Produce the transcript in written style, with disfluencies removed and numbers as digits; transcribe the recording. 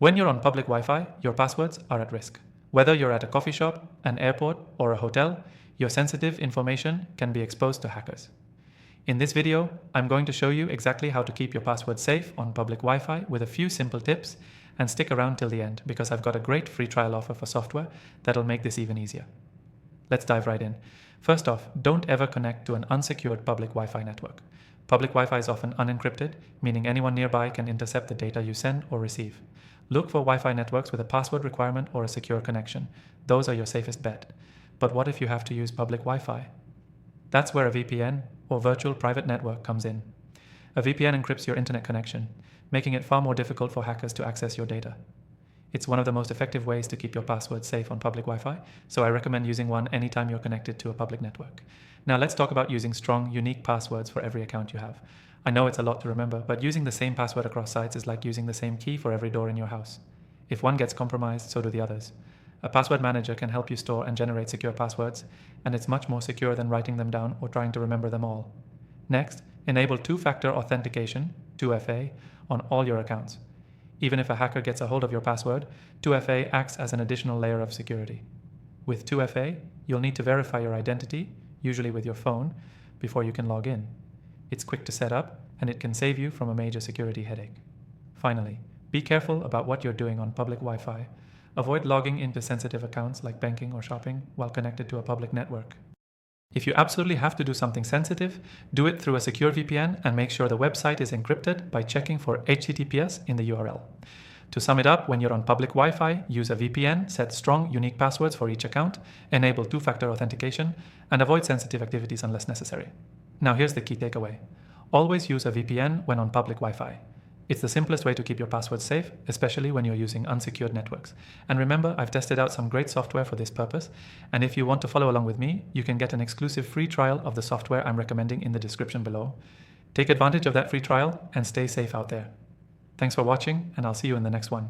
When you're on public Wi-Fi, your passwords are at risk. Whether you're at a coffee shop, an airport, or a hotel, your sensitive information can be exposed to hackers. In this video, I'm going to show you exactly how to keep your password safe on public Wi-Fi with a few simple tips, and stick around till the end because I've got a great free trial offer for software that'll make this even easier. Let's dive right in. First off, don't ever connect to an unsecured public Wi-Fi network. Public Wi-Fi is often unencrypted, meaning anyone nearby can intercept the data you send or receive. Look for Wi-Fi networks with a password requirement or a secure connection. Those are your safest bet. But what if you have to use public Wi-Fi? That's where a VPN or virtual private network comes in. A VPN encrypts your internet connection, making it far more difficult for hackers to access your data. It's one of the most effective ways to keep your passwords safe on public Wi-Fi, so I recommend using one anytime you're connected to a public network. Now let's talk about using strong, unique passwords for every account you have. I know it's a lot to remember, but using the same password across sites is like using the same key for every door in your house. If one gets compromised, so do the others. A password manager can help you store and generate secure passwords, and it's much more secure than writing them down or trying to remember them all. Next, enable two-factor authentication, 2FA, on all your accounts. Even if a hacker gets a hold of your password, 2FA acts as an additional layer of security. With 2FA, you'll need to verify your identity, usually with your phone, before you can log in. It's quick to set up, and it can save you from a major security headache. Finally, be careful about what you're doing on public Wi-Fi. Avoid logging into sensitive accounts like banking or shopping while connected to a public network. If you absolutely have to do something sensitive, do it through a secure VPN and make sure the website is encrypted by checking for HTTPS in the URL. To sum it up, when you're on public Wi-Fi, use a VPN, set strong, unique passwords for each account, enable two-factor authentication, and avoid sensitive activities unless necessary. Now here's the key takeaway. Always use a VPN when on public Wi-Fi. It's the simplest way to keep your passwords safe, especially when you're using unsecured networks. And remember, I've tested out some great software for this purpose, and if you want to follow along with me, you can get an exclusive free trial of the software I'm recommending in the description below. Take advantage of that free trial and stay safe out there. Thanks for watching, and I'll see you in the next one.